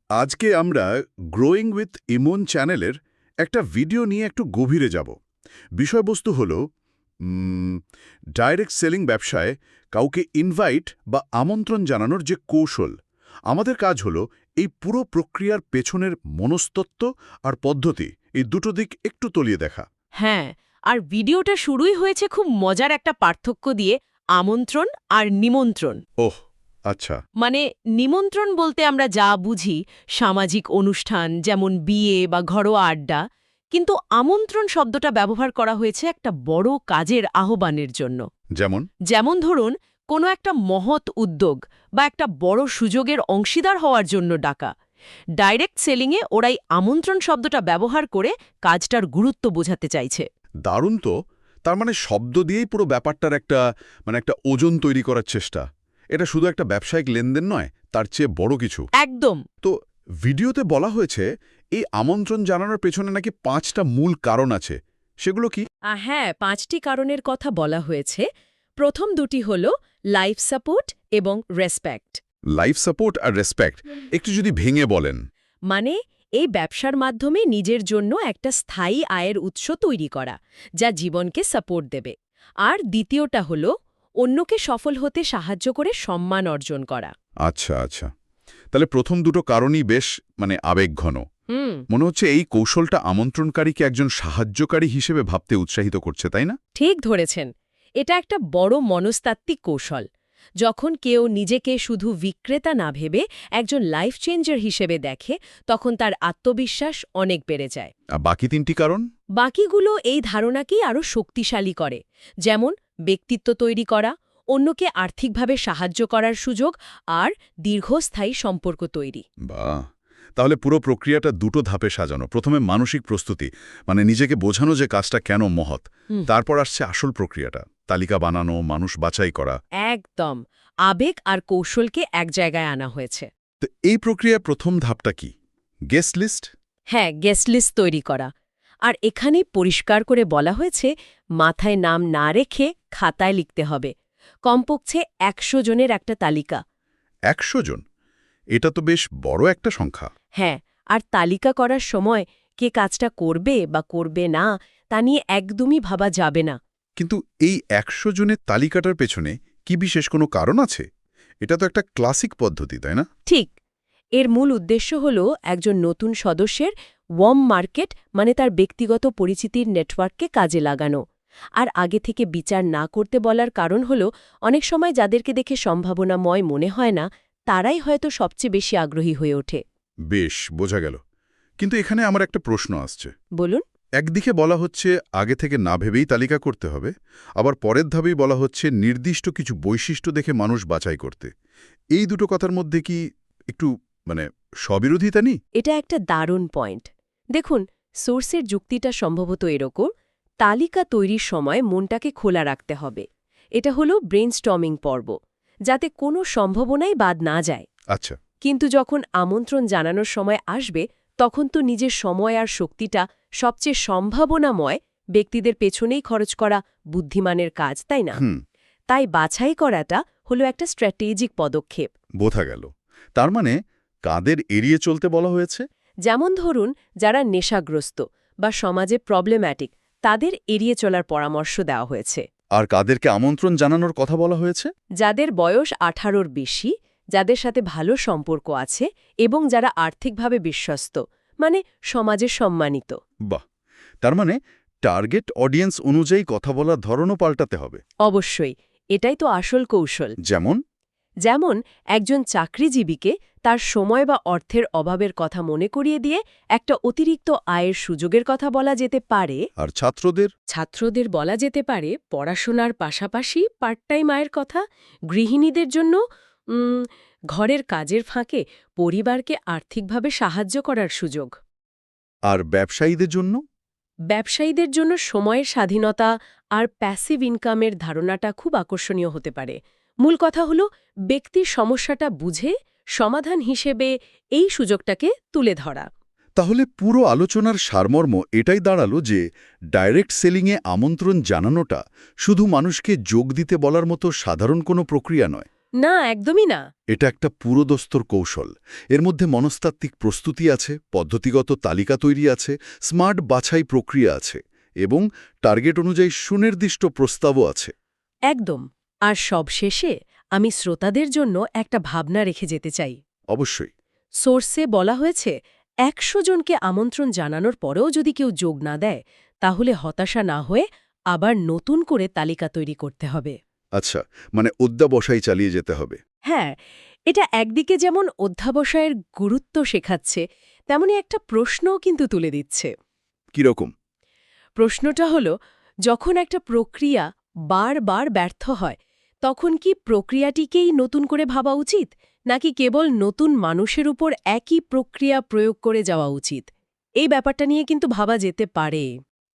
আজকে আমরা growing with ইমন চ্যানেলের একটা ভিডিও নিয়ে একটু গভীরে যাব। বিষয়বস্তু হল ডাইরেক্ট সেলিং ব্যবসায় কাউকে ইনভাইট বা আমন্ত্রণ জানানোর যে কৌশল। আমাদের কাজ হলো এই পুরো প্রক্রিয়ার পেছনের মনস্তত্ত্ব আর পদ্ধতি, এই দুটো দিক একটু তলিয়ে দেখা। হ্যাঁ, আর ভিডিওটা শুরুই হয়েছে খুব মজার একটা পার্থক্য দিয়ে, আমন্ত্রণ আর নিমন্ত্রণ। ওহ, আচ্ছা। মানে নিমন্ত্রণ বলতে আমরা যা বুঝি সামাজিক অনুষ্ঠান, যেমন বিয়ে বা ঘরোয়া আড্ডা, কিন্তু আমন্ত্রণ শব্দটা ব্যবহার করা হয়েছে একটা বড় কাজের আহ্বানের জন্য। যেমন? যেমন ধরুন, কোনো একটা মহৎ উদ্যোগ বা একটা বড় সুযোগের অংশীদার হওয়ার জন্য ডাকা। ডাইরেক্ট সেলিংয়ে ওরাই আমন্ত্রণ শব্দটা ব্যবহার করে কাজটার গুরুত্ব বোঝাতে চাইছে। দারুণ তো। তার মানে শব্দ দিয়েই পুরো ব্যাপারটার একটা ওজন তৈরি করার চেষ্টা। এটা শুধু একটা ব্যবসায়িক লেনদেন নয়, তার চেয়ে বড় কিছু। একদম। তো ভিডিওতে বলা হয়েছে এই আমন্ত্রণ জানানোর পেছনে নাকি 5টা মূল কারণ আছে। সেগুলো কি? হ্যাঁ, 5টি কারণের কথা বলা হয়েছে। প্রথম দুটি হল লাইফ সাপোর্ট এবং রেসপেক্ট। লাইফ সাপোর্ট আর রেসপেক্ট একটু যদি ভেঙে বলেন। মানে এই ব্যবসার মাধ্যমে নিজের জন্য একটা স্থায়ী আয়ের উৎস তৈরি করা, যা জীবনকে সাপোর্ট দেবে। আর দ্বিতীয়টা হল অন্যকে সফল হতে সাহায্য করে সম্মান অর্জন করা। আচ্ছা আচ্ছা, তাহলে প্রথম দুটো কারণই বেশ আবেগঘন। মনে হচ্ছে এই কৌশলটা আমন্ত্রণকারীকে একজন সাহায্যকারী হিসেবে ভাবতে উৎসাহিত করছে, তাই না? ঠিক ধরেছেন। এটা একটা বড় মনস্তাত্ত্বিক কৌশল। যখন কেউ নিজেকে শুধু বিক্রেতা না ভেবে একজন লাইফ চেঞ্জার হিসেবে দেখে, তখন তার আত্মবিশ্বাস অনেক বেড়ে যায়। আর বাকি 3টি কারণ? বাকিগুলো এই ধারণাকেই আরও শক্তিশালী করে। যেমন ব্যক্তিত্ব তৈরি করা, অন্যকে আর্থিকভাবে সাহায্য করার সুযোগ, আর দীর্ঘস্থায়ী সম্পর্ক তৈরি। বাহ, তাহলে পুরো প্রক্রিয়াটা দুটো ধাপে সাজানো। প্রথমে মানসিক প্রস্তুতি, মানে নিজেকে বোঝানো যে কাজটা কেন মহৎ। তারপর আসছে আসল প্রক্রিয়াটা, তালিকা বানানো, মানুষ বাছাই করা। একদম। আবেগ আর কৌশলকে এক জায়গায় আনা হয়েছে। তো এই প্রক্রিয়ার প্রথম ধাপটা কি? Guest list? হ্যাঁ, গেস্ট লিস্ট তৈরি করা। আর এখানে পরিষ্কার করে বলা হয়েছে, মাথায় নাম না রেখে খাতায় লিখতে হবে। কমপক্ষে 100 জনের একটা তালিকা। 100 জন? এটা তো বেশ বড় একটা সংখ্যা। হ্যাঁ, আর তালিকা করার সময় কে কাজটা করবে বা করবে না তা নিয়ে একদমই ভাবা যাবে না। কিন্তু এই 100 জনের তালিকাটার পেছনে কি বিশেষ কোনো কারণ আছে? এটা তো একটা ক্লাসিক পদ্ধতি, তাই না? ঠিক। এর মূল উদ্দেশ্য হল একজন নতুন সদস্যের ওয়ার্ম মার্কেট, মানে তার ব্যক্তিগত পরিচিতির নেটওয়ার্ককে কাজে লাগানো। আর আগে থেকে বিচার না করতে বলার কারণ হল, অনেক সময় যাদেরকে দেখে সম্ভাবনাময় মনে হয় না, তারাই হয়তো সবচেয়ে বেশি আগ্রহী হয়ে ওঠে। বেশ, বোঝা গেল। কিন্তু এখানে আমার একটা প্রশ্ন আসছে। বলুন। একদিকে বলা হচ্ছে আগে থেকে না ভেবেই তালিকা করতে হবে, আবার পরের ধাপেই বলা হচ্ছে নির্দিষ্ট কিছু বৈশিষ্ট্য দেখে মানুষ বাছাই করতে। এই দুটো কথার মধ্যে কি একটু স্ববিরোধিতা নেই? এটা একটা দারুণ পয়েন্ট। দেখুন, সোর্সের যুক্তিটা সম্ভবত এরকম: তালিকা তৈরির সময় মনটাকে খোলা রাখতে হবে। এটা হলো ব্রেইনস্টর্মিং পর্ব, যাতে কোনো সম্ভাবনাই বাদ না যায়। আচ্ছা। কিন্তু যখন আমন্ত্রণ জানানোর সময় আসবে, তখন তো নিজের সময় আর শক্তিটা সবচেয়ে সম্ভাবনাময় ব্যক্তিদের পেছনেই খরচ করা বুদ্ধিমানের কাজ, তাই না? তাই বাছাই করাটা হলো একটা স্ট্র্যাটেজিক পদক্ষেপ। বোঝা গেল। তার মানে কাদের এড়িয়ে চলতে বলা হয়েছে? যেমন ধরুন, যারা নেশাগ্রস্ত বা সমাজে প্রবলেম্যাটিক, তাদের এড়িয়ে চলার পরামর্শ দেওয়া হয়েছে। আর কাদেরকে আমন্ত্রণ জানানোর কথা বলা হয়েছে? যাদের বয়স 18-র বেশি, যাদের সাথে ভালো সম্পর্ক আছে এবং যারা আর্থিকভাবে বিশ্বস্ত, মানে সমাজে সম্মানিত। বাহ, তার মানে টার্গেট অডিয়েন্স অনুযায়ী কথা বলার ধরনও পাল্টাতে হবে। অবশ্যই, এটাই তো আসল কৌশল। যেমন একজন চাকরিজীবীকে তার সময় বা অর্থের অভাবের কথা মনে করিয়ে দিয়ে একটা অতিরিক্ত আয়ের সুযোগের কথা বলা যেতে পারে। আর ছাত্রদের বলা যেতে পারে পড়াশোনার পাশাপাশি পার্ট টাইম আয়ের কথা। গৃহিণীদের জন্য ঘরের কাজের ফাঁকে পরিবারকে আর্থিকভাবে সাহায্য করার সুযোগ। আর ব্যবসায়ীদের জন্য সময়ের স্বাধীনতা আর প্যাসিভ ইনকামের ধারণাটা খুব আকর্ষণীয় হতে পারে। মূল কথা হলো ব্যক্তির সমস্যাটা বুঝে সমাধান হিসেবে এই সুযোগটাকে তুলে ধরা। তাহলে পুরো আলোচনার সারমর্ম এটাই দাঁড়ালো যে ডাইরেক্ট সেলিংয়ে আমন্ত্রণ জানানোটা শুধু মানুষকে যোগ দিতে বলার মতো সাধারণ কোনো প্রক্রিয়া নয়। না, একদমই না। এটা একটা পুরোদস্তর কৌশল। এর মধ্যে মনস্তাত্ত্বিক প্রস্তুতি আছে, পদ্ধতিগত তালিকা তৈরি আছে, স্মার্ট বাছাই প্রক্রিয়া আছে এবং টার্গেট অনুযায়ী সুনির্দিষ্ট প্রস্তাবও আছে। একদম। আর সবশেষে আমি শ্রোতাদের জন্য একটা ভাবনা রেখে যেতে চাই। অবশ্যই। সোর্সে বলা হয়েছে ১০০ জনকে আমন্ত্রণ জানানোর পরেও যদি কেউ যোগ না দেয়, তাহলে হতাশা না হয়ে আবার নতুন করে তালিকা তৈরি করতে হবে। আচ্ছা, মানে অধ্যাবসায় চালিয়ে যেতে হবে। হ্যাঁ, এটা একদিকে যেমন অধ্যাবসায়ের গুরুত্ব শেখাচ্ছে, তেমনি একটা প্রশ্নও কিন্তু তুলে দিচ্ছে। কিরকম? প্রশ্নটা হলো, যখন একটা প্রক্রিয়া বারবার ব্যর্থ হয়, তখন কি প্রক্রিয়াটিকেই নতুন করে ভাবা উচিত, নাকি কেবল নতুন মানুষের উপর একই প্রক্রিয়া প্রয়োগ করে যাওয়া উচিত? এই ব্যাপারটা নিয়ে কিন্তু ভাবা যেতে পারে।